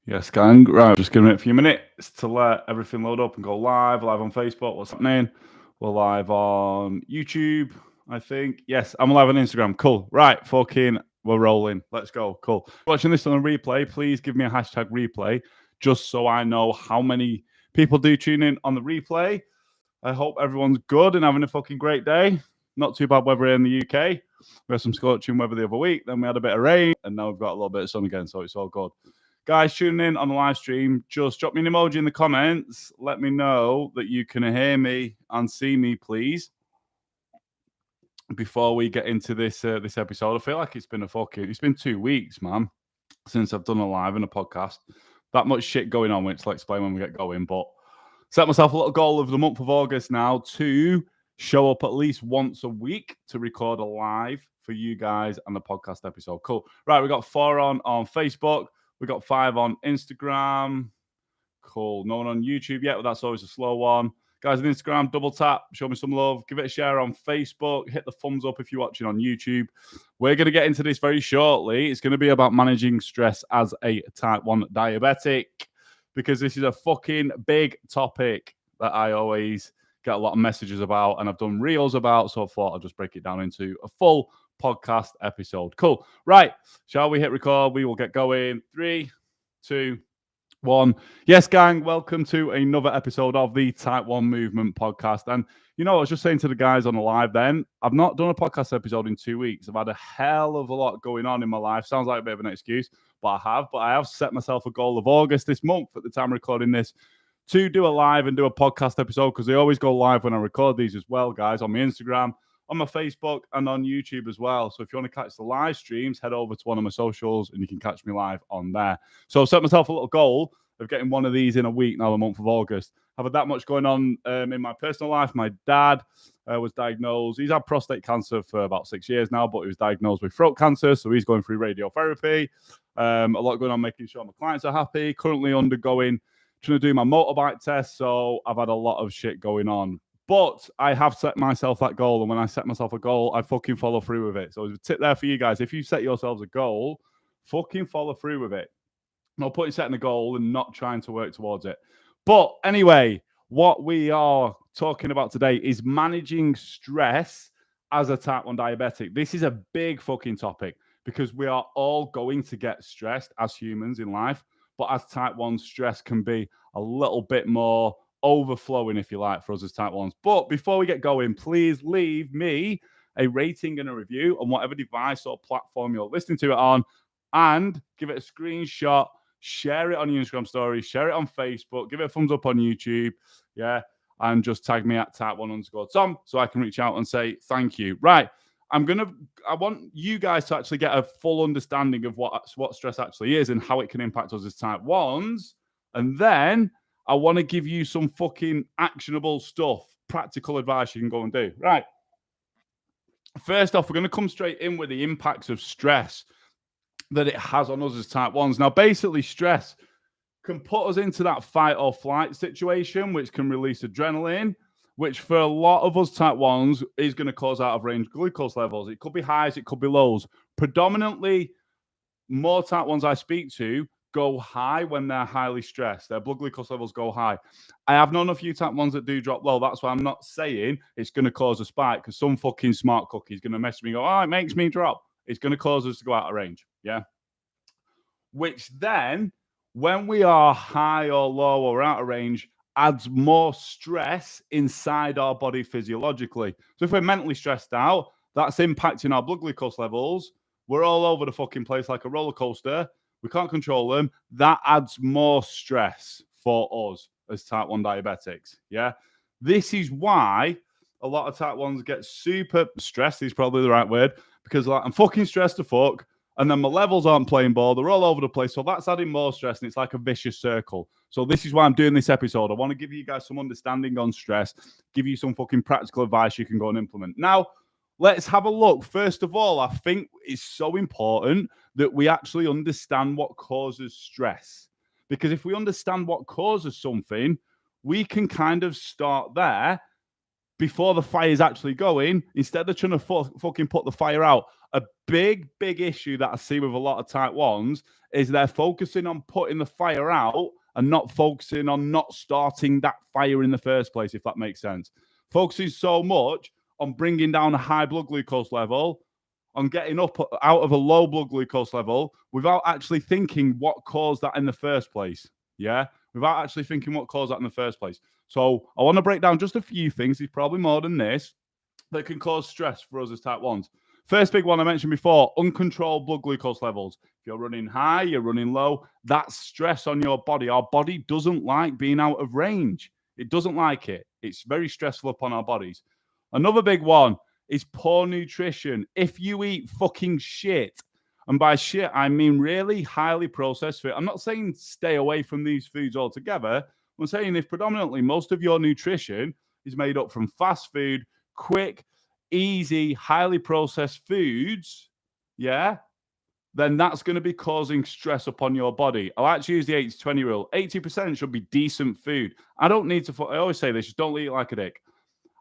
Yes, gang. Right, just giving it a few minutes to let everything load up and go live on Facebook. What's happening? We're live on YouTube, I think. Yes, I'm live on Instagram. Cool. Right, we're rolling. Let's go. Cool. Watching this on a replay, please give me a hashtag replay just so I know how many people do tune in on the replay. I hope everyone's good and having a fucking great day. Not too bad weather in the UK. We had some scorching weather the other week, then we had a bit of rain, and now we've got a little bit of sun again, so it's all good. Guys, tuning in on the live stream, just drop me an emoji in the comments. Let me know that you can hear me and see me, please. Before we get into this episode, I feel like it's been 2 weeks, man, since I've done a live and a podcast. That much shit going on, which I'll explain when we get going. But set myself a little goal of the month of August now to show up at least once a week to record a live for you guys and the podcast episode. Cool. Right, we got 4 on Facebook. We got 5 on Instagram. Cool. No one on YouTube yet, but that's always a slow one. Guys on Instagram, double tap, show me some love. Give it a share on Facebook. Hit the thumbs up if you're watching on YouTube. We're going to get into this very shortly. It's going to be about managing stress as a type 1 diabetic, because this is a fucking big topic that I always get a lot of messages about and I've done reels about. So I thought I'll just break it down into a full podcast episode. Cool. Right. Shall we hit record? We will get going. 3, 2, 1. Yes, gang. Welcome to another episode of the Type 1 Movement podcast. And, I was just saying to the guys on the live then, I've not done a podcast episode in 2 weeks. I've had a hell of a lot going on in my life. Sounds like a bit of an excuse, but I have set myself a goal of August this month at the time of recording this to do a live and do a podcast episode, because they always go live when I record these as well, guys, on my Instagram, on my Facebook, and on YouTube as well. So if you want to catch the live streams, head over to one of my socials and you can catch me live on there. So I've set myself a little goal of getting one of these in a week now, the month of August. I've had that much going on in my personal life. My dad was diagnosed. He's had prostate cancer for about 6 years now, but he was diagnosed with throat cancer. So he's going through radiotherapy. A lot going on, making sure my clients are happy. Currently trying to do my motorbike test. So I've had a lot of shit going on. But I have set myself that goal. And when I set myself a goal, I fucking follow through with it. So there's a tip there for you guys. If you set yourselves a goal, fucking follow through with it. No point in setting a goal and not trying to work towards it. But anyway, what we are talking about today is managing stress as a type 1 diabetic. This is a big fucking topic because we are all going to get stressed as humans in life. But as type 1, stress can be a little bit more overflowing, if you like, for us as type 1s. But before we get going, please leave me a rating and a review on whatever device or platform you're listening to it on, and give it a screenshot, share it on your Instagram stories, share it on Facebook, give it a thumbs up on YouTube, and just tag me at type1_Tom so I can reach out and say thank you. Right. I want you guys to actually get a full understanding of what stress actually is and how it can impact us as type 1s. And then I want to give you some fucking actionable stuff, practical advice you can go and do. Right. First off, we're going to come straight in with the impacts of stress that it has on us as type 1s. Now, basically, stress can put us into that fight or flight situation, which can release adrenaline, which for a lot of us type 1s is going to cause out of range glucose levels. It could be highs, it could be lows. Predominantly, more type 1s I speak to go high when they're highly stressed. Their blood glucose levels go high. I have known a few type 1s that do drop low. That's why I'm not saying it's going to cause a spike, because some fucking smart cookie is going to message me and go, oh, it makes me drop. It's going to cause us to go out of range. Yeah. Which then, when we are high or low or out of range, adds more stress inside our body physiologically. So if we're mentally stressed out, that's impacting our blood glucose levels. We're all over the fucking place like a roller coaster. We can't control them. That adds more stress for us as type 1 diabetics. Yeah. This is why a lot of type 1s get super stressed, is probably the right word, because I'm fucking stressed to fuck. And then my levels aren't playing ball. They're all over the place. So that's adding more stress, and it's like a vicious circle. So this is why I'm doing this episode. I want to give you guys some understanding on stress, give you some fucking practical advice you can go and implement. Now, let's have a look. First of all, I think it's so important that we actually understand what causes stress. Because if we understand what causes something, we can kind of start there before the fire is actually going, instead of trying to fucking put the fire out. A big issue that I see with a lot of type 1s is they're focusing on putting the fire out and not focusing on not starting that fire in the first place, if that makes sense. Focusing so much on bringing down a high blood glucose level, on getting up out of a low blood glucose level without actually thinking what caused that in the first place. Yeah, without actually thinking what caused that in the first place. So I want to break down just a few things, there's probably more than this, that can cause stress for us as type 1s. First big one I mentioned before, uncontrolled blood glucose levels. If you're running high, you're running low, that's stress on your body. Our body doesn't like being out of range. It doesn't like it. It's very stressful upon our bodies. Another big one is poor nutrition. If you eat fucking shit, and by shit, I mean really highly processed food. I'm not saying stay away from these foods altogether. I'm saying if predominantly most of your nutrition is made up from fast food, quick, easy, highly processed foods, yeah, then that's going to be causing stress upon your body. I like to use the 80-20 rule. 80% should be decent food. I don't need to, I always say this, just don't eat it like a dick.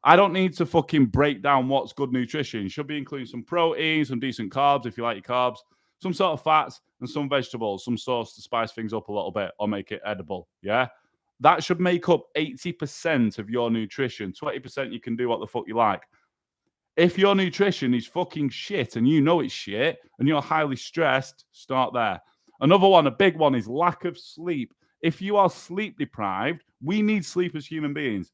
I don't need to fucking break down what's good nutrition. You should be including some protein, some decent carbs if you like your carbs, some sort of fats, and some vegetables, some sauce to spice things up a little bit or make it edible. Yeah. That should make up 80% of your nutrition. 20% you can do what the fuck you like. If your nutrition is fucking shit and you know it's shit and you're highly stressed, start there. Another one, a big one, is lack of sleep. If you are sleep deprived, we need sleep as human beings.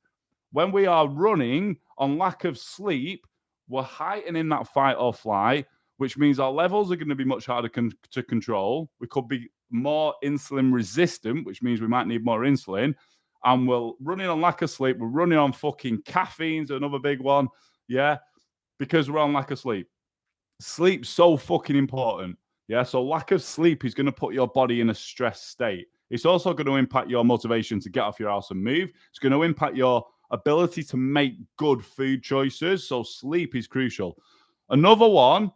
When we are running on lack of sleep, we're heightening that fight or flight, which means our levels are going to be much harder to control. We could be more insulin resistant, which means we might need more insulin. And we're running on lack of sleep. We're running on fucking caffeine's another big one. Yeah, because we're on lack of sleep. Sleep's so fucking important. Yeah, so lack of sleep is going to put your body in a stressed state. It's also going to impact your motivation to get off your ass and move. It's going to impact your ability to make good food choices. So sleep is crucial. Another one,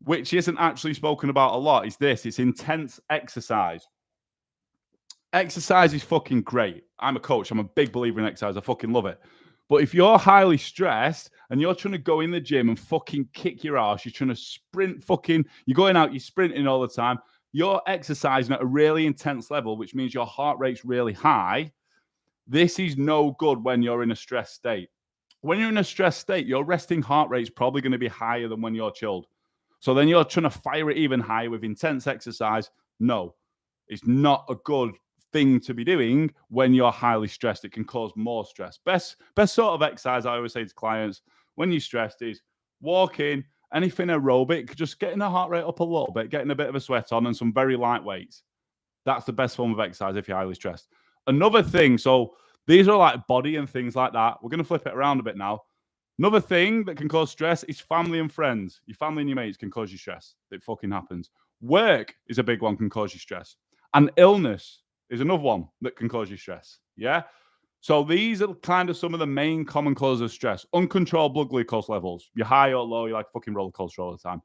which isn't actually spoken about a lot, is this. It's intense exercise. Exercise is fucking great. I'm a coach. I'm a big believer in exercise. I fucking love it. But if you're highly stressed and you're trying to go in the gym and fucking kick your ass, you're trying to sprint fucking, you're going out, you're sprinting all the time, you're exercising at a really intense level, which means your heart rate's really high. This is no good when you're in a stressed state. When you're in a stressed state, your resting heart rate is probably going to be higher than when you're chilled. So then you're trying to fire it even higher with intense exercise. No, it's not a good thing to be doing when you're highly stressed. It can cause more stress. Best sort of exercise I always say to clients when you're stressed is walking, anything aerobic, just getting the heart rate up a little bit, getting a bit of a sweat on, and some very light weights. That's the best form of exercise if you're highly stressed. Another thing, so these are like body and things like that. We're going to flip it around a bit now. Another thing that can cause stress is family and friends. Your family and your mates can cause you stress. It fucking happens. Work is a big one, can cause you stress. And illness is another one that can cause you stress. Yeah? So these are kind of some of the main common causes of stress. Uncontrolled blood glucose levels. You're high or low, you're like fucking roller coaster all the time.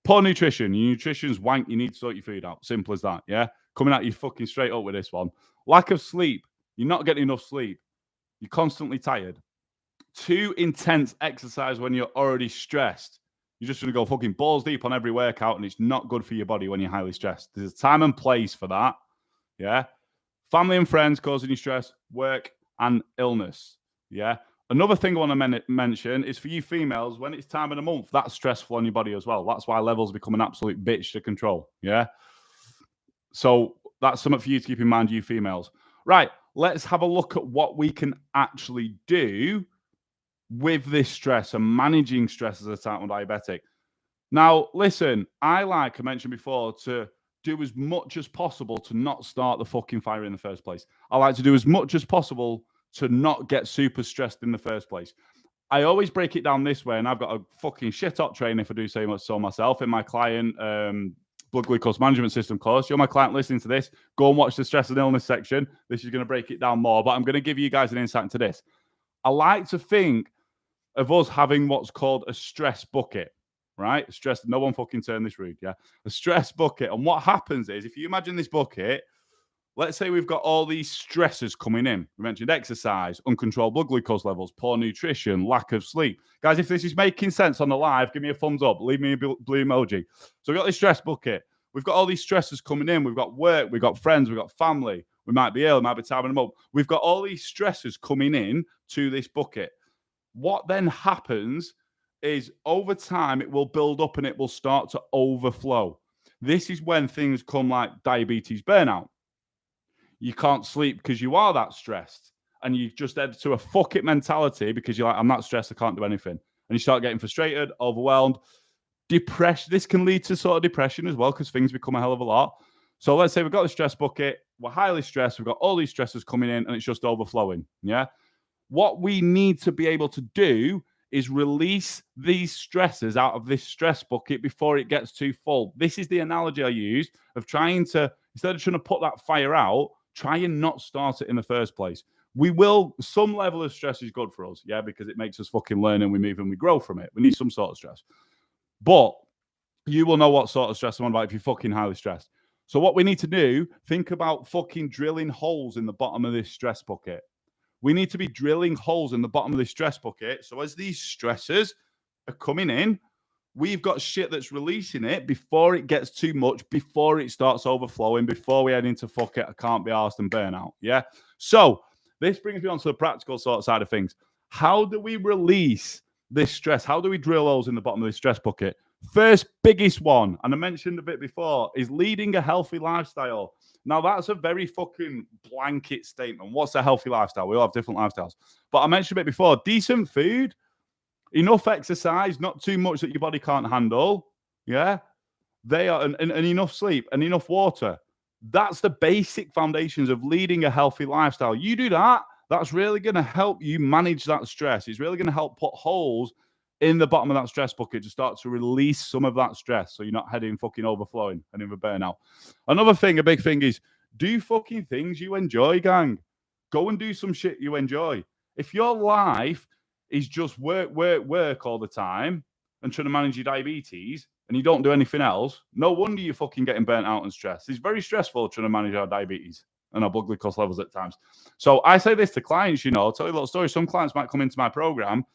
Poor nutrition. Your nutrition's wank. You need to sort your food out. Simple as that. Yeah? Coming at you fucking straight up with this one. Lack of sleep. You're not getting enough sleep. You're constantly tired. Too intense exercise when you're already stressed. You're just going to go fucking balls deep on every workout, and it's not good for your body when you're highly stressed. There's a time and place for that. Yeah. Family and friends causing you stress, work, and illness. Yeah. Another thing I want to mention is for you females, when it's time of the month, that's stressful on your body as well. That's why levels become an absolute bitch to control. Yeah. So that's something for you to keep in mind, you females. Right. Let's have a look at what we can actually do with this stress and managing stress as a type 1 diabetic. Now, listen, I mentioned before, to do as much as possible to not start the fucking fire in the first place. I like to do as much as possible to not get super stressed in the first place. I always break it down this way, and I've got a fucking shit hot training, if I do say so myself, in my client blood glucose management system course. You're my client listening to this, go and watch the stress and illness section. This is going to break it down more, but I'm going to give you guys an insight into this. I like to think of us having what's called a stress bucket, right? Stress, no one fucking turn this rude, yeah? A stress bucket. And what happens is, if you imagine this bucket, Let's say we've got all these stressors coming in. We mentioned exercise, uncontrolled blood glucose levels, poor nutrition, lack of sleep. Guys, if this is making sense on the live, give me a thumbs up. Leave me a blue emoji. So we've got this stress bucket. We've got all these stressors coming in. We've got work, we've got friends, we've got family. We might be ill, it might be time in a month. We've got all these stressors coming in to this bucket. What then happens is over time, it will build up and it will start to overflow. This is when things come like diabetes burnout. You can't sleep because you are that stressed. And you just head to a fuck it mentality because you're like, I'm not stressed, I can't do anything. And you start getting frustrated, overwhelmed, depression. This can lead to sort of depression as well because things become a hell of a lot. So let's say we've got the stress bucket, we're highly stressed, we've got all these stresses coming in and it's just overflowing. Yeah. What we need to be able to do is release these stresses out of this stress bucket before it gets too full. This is the analogy I use of trying to, instead of trying to put that fire out, try and not start it in the first place. We will, some level of stress is good for us, yeah, because it makes us fucking learn and we move and we grow from it. We need some sort of stress. But you will know what sort of stress I'm on about if you're fucking highly stressed. So what we need to do, think about fucking drilling holes in the bottom of this stress bucket. We need to be drilling holes in the bottom of this stress bucket. So as these stresses are coming in, we've got shit that's releasing it before it gets too much, before it starts overflowing, before we head into fuck it, I can't be arsed and burnout. Yeah. So this brings me on to the practical sort of side of things. How do we release this stress? How do we drill holes in the bottom of this stress bucket? First biggest one, and I mentioned a bit before, is leading a healthy lifestyle. Now, that's a very fucking blanket statement. What's a healthy lifestyle? We all have different lifestyles. But I mentioned a bit before, decent food, enough exercise, not too much that your body can't handle. Yeah. They are, and enough sleep and enough water. That's the basic foundations of leading a healthy lifestyle. You do that, that's really going to help you manage that stress. It's really going to help put holes in the bottom of that stress bucket to start to release some of that stress so you're not heading fucking overflowing and in a burnout. Another thing, a big thing is do fucking things you enjoy, gang. Go and do some shit you enjoy. If your life is just work all the time and trying to manage your diabetes and you don't do anything else, no wonder you're fucking getting burnt out and stressed. It's very stressful trying to manage our diabetes and our blood glucose levels at times. So I say this to clients, I'll tell you a little story. Some clients might come into my program,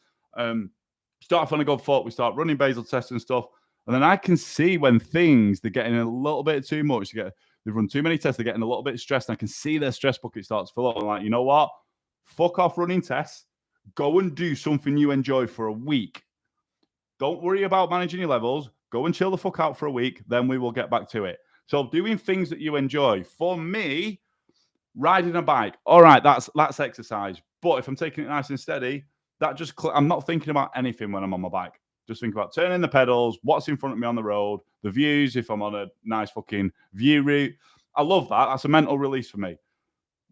start off on a good foot, we start running basal tests and stuff, and then I can see when they're getting a little bit too much, they've run too many tests, they're getting a little bit stressed, and I can see their stress bucket start to fill up. I'm like, you know what? Fuck off running tests. Go and do something you enjoy for a week. Don't worry about managing your levels. Go and chill the fuck out for a week. Then we will get back to it. So doing things that you enjoy. For me, riding a bike. All right, that's exercise. But if I'm taking it nice and steady, I'm not thinking about anything when I'm on my bike. Just think about turning the pedals, what's in front of me on the road, the views, if I'm on a nice fucking view route. I love that. That's a mental release for me.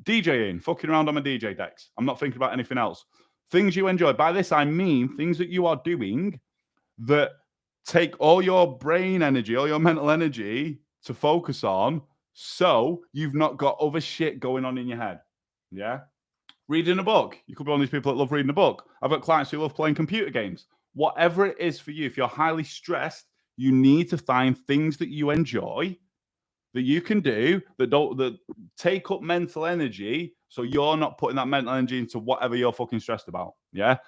DJing, fucking around on my DJ decks. I'm not thinking about anything else. Things you enjoy. By this, I mean things that you are doing that take all your brain energy, all your mental energy to focus on, so you've not got other shit going on in your head. Yeah? Reading a book. You could be one of these people that love reading a book. I've got clients who love playing computer games. Whatever it is for you, if you're highly stressed, you need to find things that you enjoy that you can do that take up mental energy, so you're not putting that mental energy into whatever you're fucking stressed about. Yeah.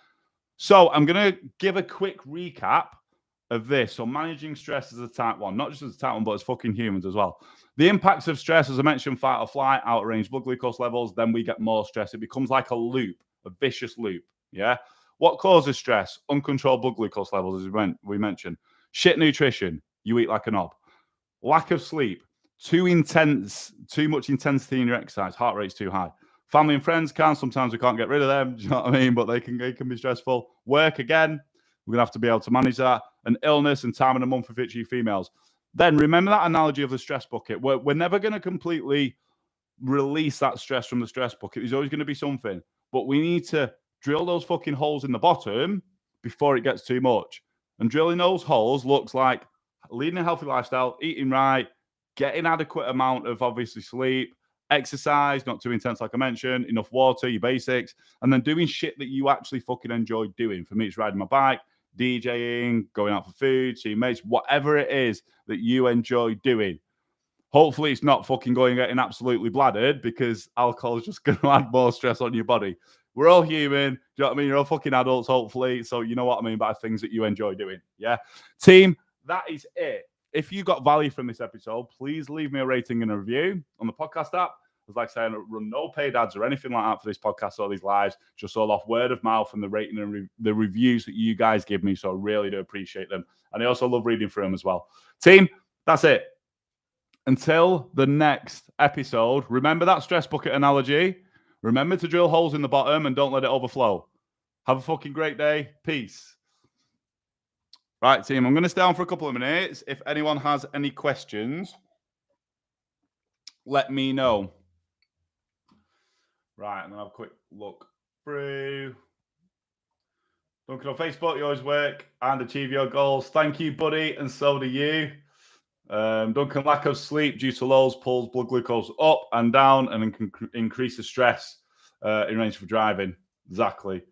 So I'm gonna give a quick recap of this. So managing stress as a type 1, not just as a type 1, but as fucking humans as well. The impacts of stress, as I mentioned, fight or flight, out of range blood glucose levels, then we get more stress. It becomes like a loop, a vicious loop. Yeah. What causes stress? Uncontrolled blood glucose levels, as we mentioned. Shit nutrition. You eat like a knob. Lack of sleep. Too much intensity in your exercise. Heart rate's too high. Family and friends sometimes we can't get rid of them. Do you know what I mean? But they can be stressful. Work, again, we're going to have to be able to manage that. And illness and time in a month for itchy females. Then remember that analogy of the stress bucket. We're never going to completely release that stress from the stress bucket. There's always going to be something. But we need to drill those fucking holes in the bottom before it gets too much. And drilling those holes looks like leading a healthy lifestyle, eating right, getting adequate amount of, obviously, sleep, exercise, not too intense, like I mentioned, enough water, your basics, and then doing shit that you actually fucking enjoy doing. For me, it's riding my bike, DJing, going out for food, seeing mates, whatever it is that you enjoy doing. Hopefully it's not fucking going and getting absolutely bladdered, because alcohol is just going to add more stress on your body. We're all human. Do you know what I mean? You're all fucking adults, hopefully. So you know what I mean by things that you enjoy doing. Yeah. Team, that is it. If you got value from this episode, please leave me a rating and a review on the podcast app. As like I say, I don't run no paid ads or anything like that for this podcast or these lives. Just all off word of mouth and the rating and the reviews that you guys give me. So I really do appreciate them. And I also love reading through them as well. Team, that's it. Until the next episode, remember that stress bucket analogy. Remember to drill holes in the bottom and don't let it overflow. Have a fucking great day. Peace. Right, team, I'm going to stay on for a couple of minutes. If anyone has any questions, let me know. Right, and then I'll have a quick look through. Duncan on Facebook, you always work and achieve your goals. Thank you, buddy, and so do you. Duncan, lack of sleep due to lows pulls blood glucose up and down and can increase the stress in range for driving. Exactly.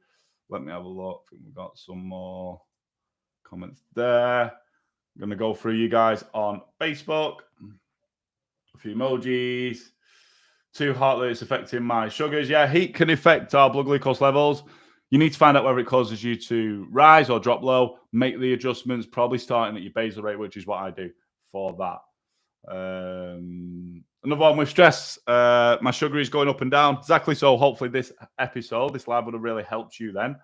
Let me have a look. I think we've got some more comments there. I'm going to go through you guys on Facebook. A few emojis. Too hot that it's affecting my sugars. Yeah, heat can affect our blood glucose levels. You need to find out whether it causes you to rise or drop low. Make the adjustments, probably starting at your basal rate, which is what I do for that. Another one with stress. My sugar is going up and down. Exactly so. Hopefully this episode, this live would have really helped you then.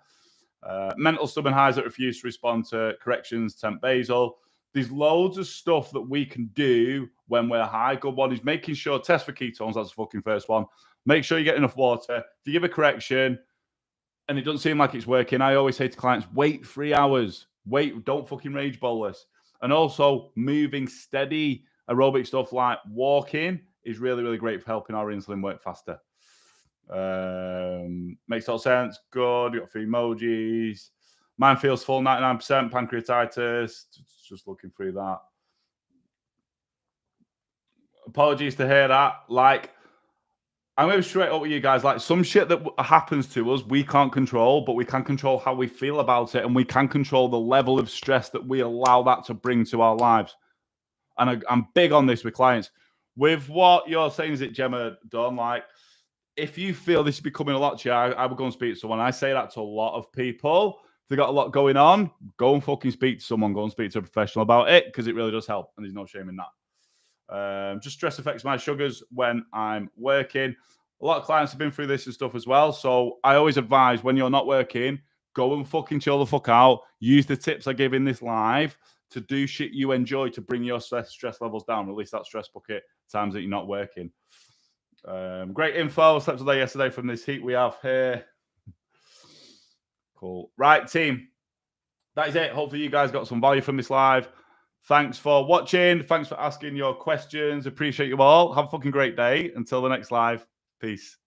Mental stubborn highs that refuse to respond to corrections, temp basal. There's loads of stuff that we can do when we're high. Good one is making sure, test for ketones. That's the fucking first one. Make sure you get enough water. If you give a correction and it doesn't seem like it's working, I always say to clients, wait 3 hours. Wait, don't fucking rage bolus. And also moving steady aerobic stuff like walking is really, really great for helping our insulin work faster. Makes all sense. Good. You got 3 emojis. Mine feels full, 99%. Pancreatitis. Just looking through that. Apologies to hear that. Like, I'm going to be straight up with you guys. Like, some shit that happens to us, we can't control, but we can control how we feel about it, and we can control the level of stress that we allow that to bring to our lives. And I'm big on this with clients. With what you're saying, is it, Gemma Dunn? Like, if you feel this is becoming a lot to you, I would go and speak to someone. I say that to a lot of people. If they've got a lot going on, go and fucking speak to someone. Go and speak to a professional about it, because it really does help, and there's no shame in that. Just stress affects my sugars when I'm working. A lot of clients have been through this and stuff as well. So I always advise, when you're not working, go and fucking chill the fuck out. Use the tips I give in this live to do shit you enjoy to bring your stress levels down. Release that stress bucket times that you're not working. Great info. Slept all day yesterday from this heat we have here. Cool. Right, team. That is it. Hopefully you guys got some value from this live. Thanks for watching. Thanks for asking your questions. Appreciate you all. Have a fucking great day. Until the next live. Peace.